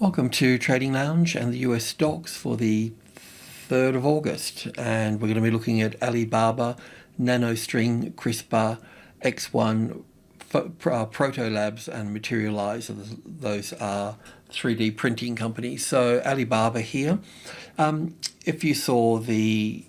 Welcome to Trading Lounge and the US stocks for the 3rd of August, and we're going to be looking at Alibaba, NanoString, Crispr, ExOne, Proto Labs and Materialise. Those are 3D printing companies. So Alibaba here. If you saw the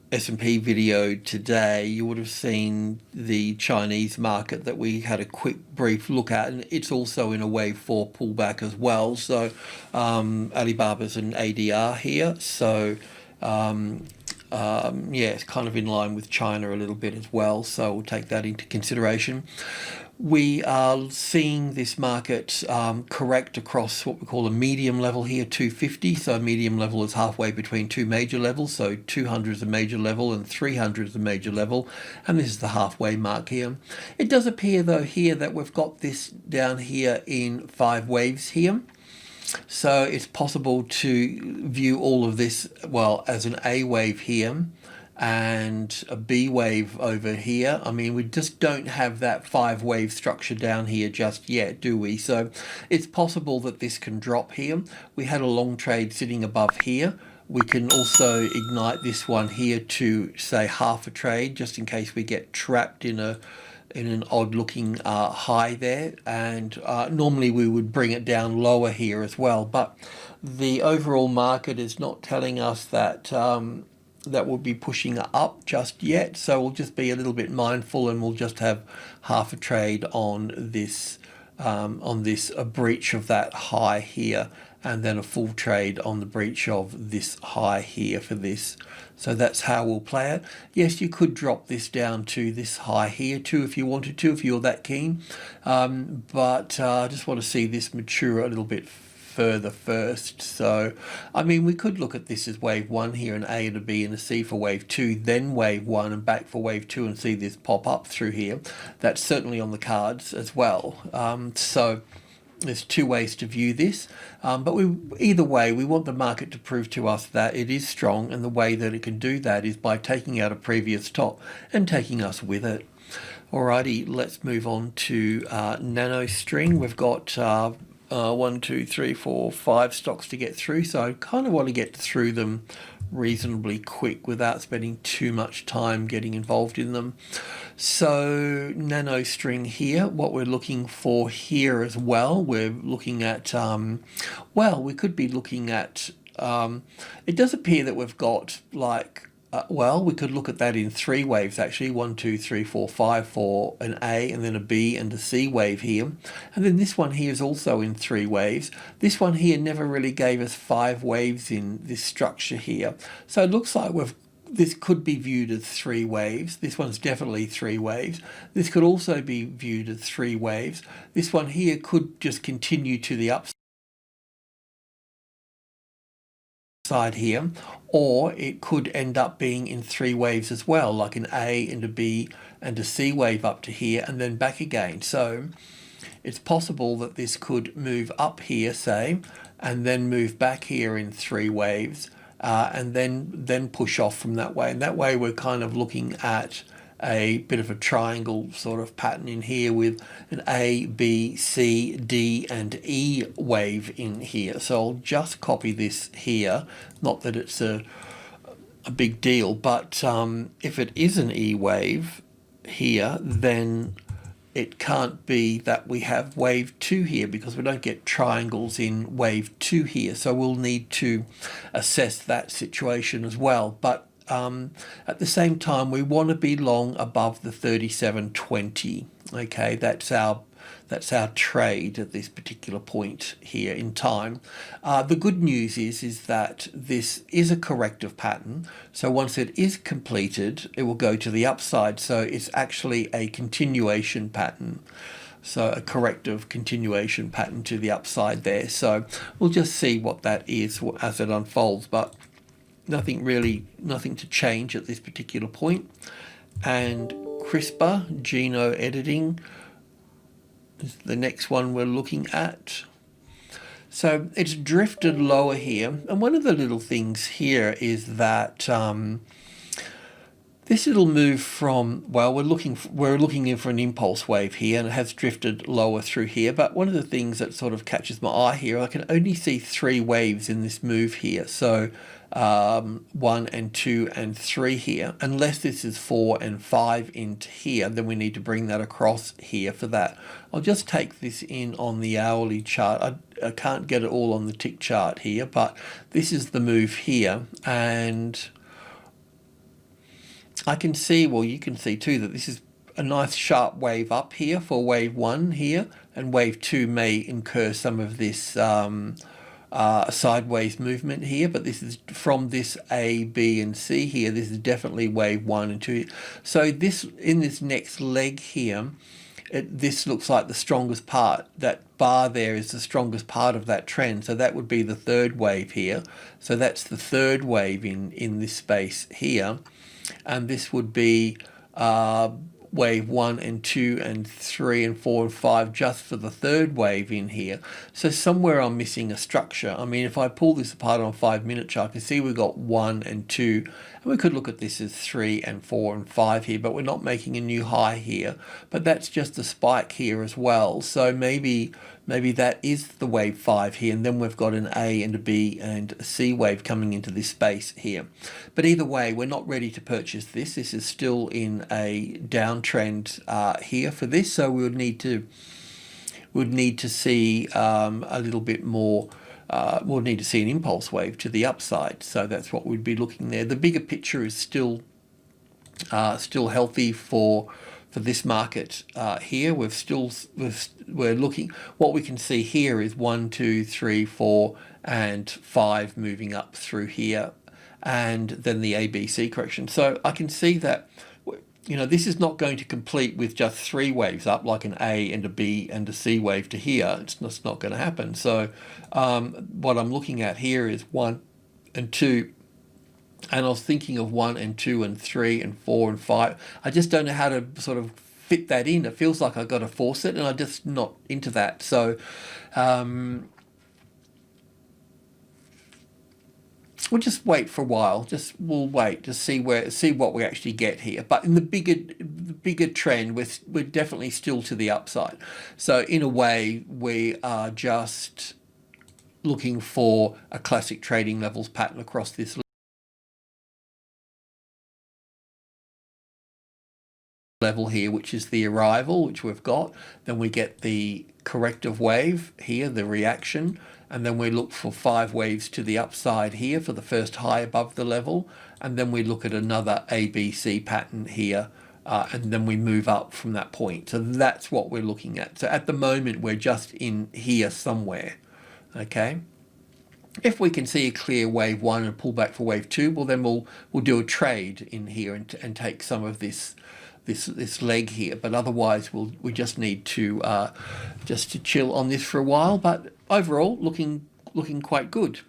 S&P video today, you would have seen the Chinese market that we had a quick brief look at, and it's also in a wave 4 pullback as well. So Alibaba's an ADR here, so yeah, it's kind of in line with China a little bit as well, so we'll take that into consideration. We are seeing this market correct across what we call a medium level here, 250. So medium level is halfway between two major levels. So 200 is a major level and 300 is a major level. And this is the halfway mark here. It does appear though here that we've got this down here in 5 waves here. So it's possible to view all of this, well, as an A wave here and a B wave over here. I mean, we just don't have that 5 wave structure down here just yet, do we? So it's possible that this can drop here. We had a long trade sitting above here. We can also ignite this one here to say half a trade, just in case we get trapped in an odd looking high there, and normally we would bring it down lower here as well, but the overall market is not telling us that that will be pushing up just yet, so we'll just be a little bit mindful and we'll just have half a trade on this a breach of that high here, and then a full trade on the breach of this high here for this. So that's how we'll play it. Yes, you could drop this down to this high here too if you wanted to, if you're that keen, but I just want to see this mature a little bit further first. So I mean, we could look at this as wave 1 here, an A and a B and a C for wave 2, then wave 1 and back for wave 2 and see this pop up through here. That's certainly on the cards as well. So there's 2 ways to view this, but either way we want the market to prove to us that it is strong, and the way that it can do that is by taking out a previous top and taking us with it. Alrighty, let's move on to NanoString. We've got 1, 2, 3, 4, 5 stocks to get through, so I kind of want to get through them reasonably quick without spending too much time getting involved in them. So NanoString here, what we're looking for here as well, we're looking at well, we could be looking at it does appear that we've got like well, we could look at that in 3 waves actually, 1, 2, 3, 4, 5 for an A and then a B and a C wave here, and then this one here is also in 3 waves. This one here never really gave us 5 waves in this structure here, so it looks like this could be viewed as 3 waves. This one's definitely 3 waves. This could also be viewed as 3 waves. This one here could just continue to the upside here, or it could end up being in 3 waves as well, like an A and a B and a C wave up to here and then back again. So it's possible that this could move up here, say, and then move back here in 3 waves, and then push off from that way. And that way we're kind of looking at a bit of a triangle sort of pattern in here with an A, B, C, D and E wave in here. So I'll just copy this here, not that it's a big deal, but if it is an E wave here, then it can't be that we have wave 2 here, because we don't get triangles in wave 2 here, so we'll need to assess that situation as well. But at the same time, we want to be long above the 37.20. Okay, that's our trade at this particular point here in time. The good news is that this is a corrective pattern, so once it is completed it will go to the upside, so it's actually a continuation pattern, so a corrective continuation pattern to the upside there. So we'll just see what that is as it unfolds, but nothing to change at this particular point. And CRISPR, geno editing, is the next one we're looking at. So it's drifted lower here, and one of the little things here is that This little move from, well, we're looking in for an impulse wave here, and it has drifted lower through here. But one of the things that sort of catches my eye here, I can only see 3 waves in this move here. So 1 and 2 and 3 here. Unless this is 4 and 5 into here, then we need to bring that across here for that. I'll just take this in on the hourly chart. I can't get it all on the tick chart here, but this is the move here, and I can see, well, you can see too, that this is a nice sharp wave up here for wave 1 here, and wave 2 may incur some of this sideways movement here, but this is from this A, B and C here. This is definitely wave 1 and 2. So this, in this next leg here, this looks like the strongest part. That bar there is the strongest part of that trend, so that would be the 3rd wave here. So that's the 3rd wave in this space here, and this would be wave 1 and 2 and 3 and 4 and 5 just for the 3rd wave in here. So somewhere I'm missing a structure. I mean, if I pull this apart on a 5-minute chart, I can see we've got 1 and 2, and we could look at this as 3 and 4 and 5 here, but we're not making a new high here. But that's just a spike here as well. So maybe that is the wave 5 here, and then we've got an A and a B and a C wave coming into this space here. But either way, we're not ready to purchase this. This is still in a downtrend here for this, so we would need to see a little bit more. We'll need to see an impulse wave to the upside. So that's what we'd be looking there. The bigger picture is still healthy for this market here. We're looking, what we can see here is 1, 2, 3, 4 and 5 moving up through here, and then the ABC correction. So I can see that, you know, this is not going to complete with just 3 waves up, like an A and a B and a C wave to here. It's just not going to happen. So what I'm looking at here is 1 and 2, and I was thinking of 1 and 2 and 3 and 4 and 5. I just don't know how to sort of fit that in. It feels like I've got to force it, and I'm just not into that. So we'll just wait for a while. We'll wait to see what we actually get here. But in the bigger trend, we're definitely still to the upside. So in a way, we are just looking for a classic trading levels pattern across this level here, which is the arrival, which we've got. Then we get the corrective wave here, the reaction, and then we look for 5 waves to the upside here for the first high above the level, and then we look at another ABC pattern here, and then we move up from that point. So that's what we're looking at. So at the moment, we're just in here somewhere, okay? If we can see a clear wave 1 and pull back for wave 2, well, then we'll do a trade in here and take some of this leg here. But otherwise, we just need to chill on this for a while. But overall, looking quite good.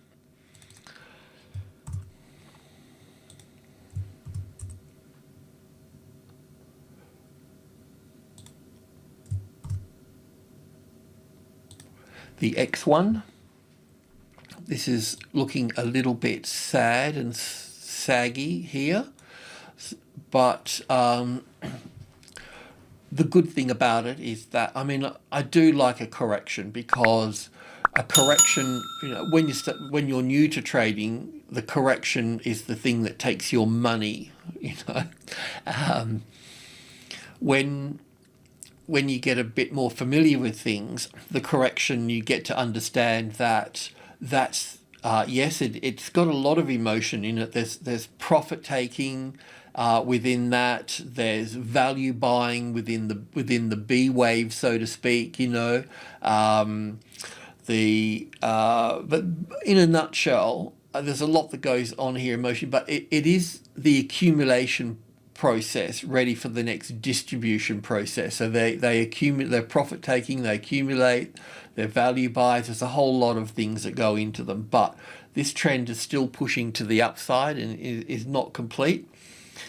The XOne. This is looking a little bit sad and saggy here, but the good thing about it is that, I mean, I do like a correction, because a correction, you know, when you're new to trading, the correction is the thing that takes your money, you know. When you get a bit more familiar with things, the correction, you get to understand that's yes, it's got a lot of emotion in it. There's profit taking within that. There's value buying within the B wave, so to speak. You know, but in a nutshell, there's a lot that goes on here, emotion. But it is the accumulation process ready for the next distribution process. So they accumulate, their profit taking, they accumulate, their value buys. There's a whole lot of things that go into them, but this trend is still pushing to the upside and is not complete.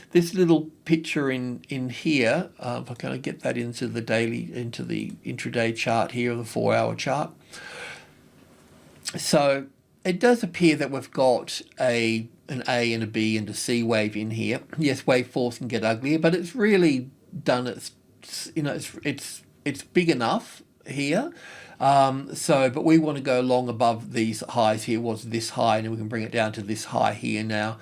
This little picture in here, if I kind of get that into the intraday chart here, the 4-hour chart. So it does appear that we've got an A and a B and a C wave in here. Yes, waveforms can get uglier, but it's really done its, it's big enough here. But we want to go long above these highs here. Was this high, and then we can bring it down to this high here now.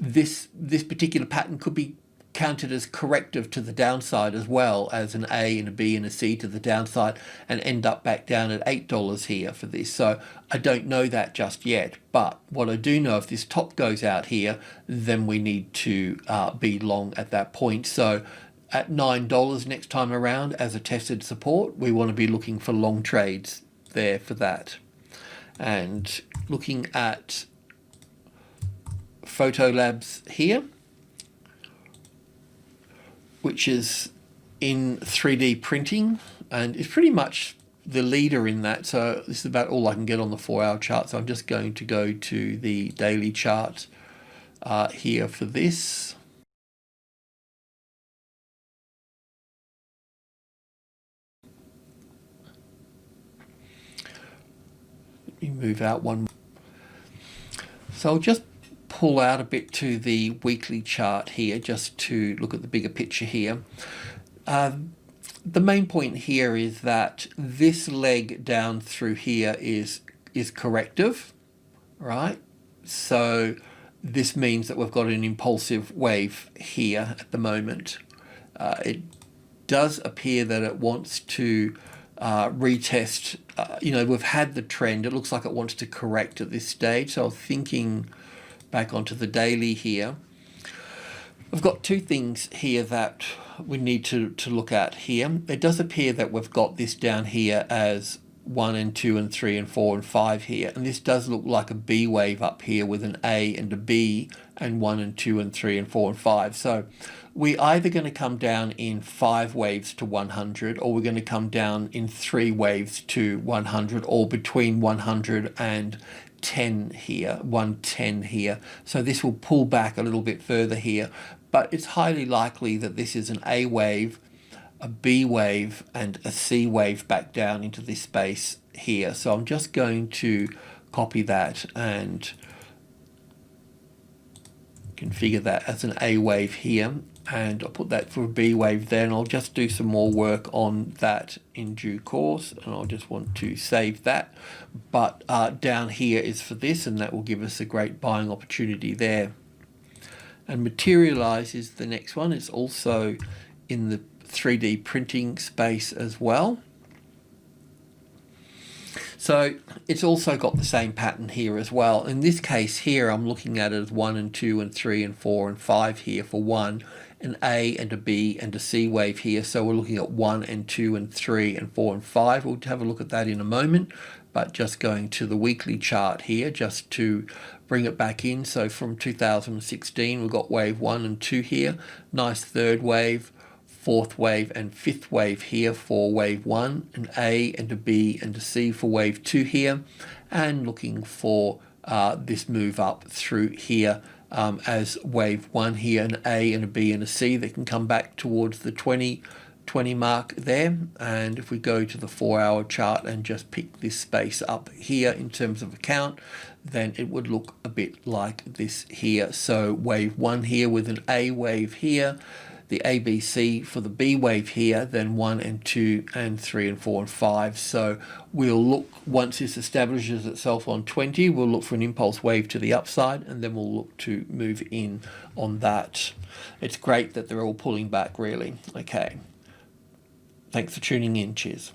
This particular pattern could be counted as corrective to the downside as well as an A and a B and a C to the downside, and end up back down at $8 here for this. So I don't know that just yet, but what I do know, if this top goes out here, then we need to be long at that point. So at $9 next time around as a tested support, we want to be looking for long trades there for that. And looking at Photo Labs here, which is in 3D printing and is pretty much the leader in that. So this is about all I can get on the 4-hour chart. So I'm just going to go to the daily chart here for this. Let me move out one. So I'll just pull out a bit to the weekly chart here just to look at the bigger picture here. The main point here is that this leg down through here is corrective, right? So this means that we've got an impulsive wave here at the moment. It does appear that it wants to retest. We've had the trend. It looks like it wants to correct at this stage. So I'm thinking back onto the daily here. I've got two things here that we need to look at here. It does appear that we've got this down here as 1 and 2 and 3 and 4 and 5 here, and this does look like a B wave up here with an A and a B and 1 and 2 and 3 and 4 and 5. So we're either going to come down in 5 waves to 100, or we're going to come down in 3 waves to 100, or between 100 and 10 here, 110 here. So this will pull back a little bit further here, but it's highly likely that this is an A wave, a B wave, and a C wave back down into this space here. So I'm just going to copy that and configure that as an A wave here, and I'll put that for a B wave there, and I'll just do some more work on that in due course, and I'll just want to save that. But down here is for this, and that will give us a great buying opportunity there. And Materialise is the next one. It's also in the 3D printing space as well. So it's also got the same pattern here as well. In this case here, I'm looking at it as 1 and 2 and 3 and 4 and 5 here for 1, an A and a B and a C wave here. So we're looking at 1 and 2 and 3 and 4 and 5. We'll have a look at that in a moment, but just going to the weekly chart here just to bring it back in. So from 2016, we've got wave 1 and 2 here, nice third wave, fourth wave and fifth wave here for wave 1, an A and a B and a C for wave 2 here, and looking for this move up through here as wave 1 here, an A and a B and a C that can come back towards the 20 mark there. And if we go to the 4-hour chart and just pick this space up here in terms of a count, then it would look a bit like this here. So wave 1 here with an A wave here, the ABC for the B wave here, then 1 and 2 and 3 and 4 and 5. So we'll look, once this establishes itself on 20, we'll look for an impulse wave to the upside, and then we'll look to move in on that. It's great that they're all pulling back, really. Okay. Thanks for tuning in. Cheers.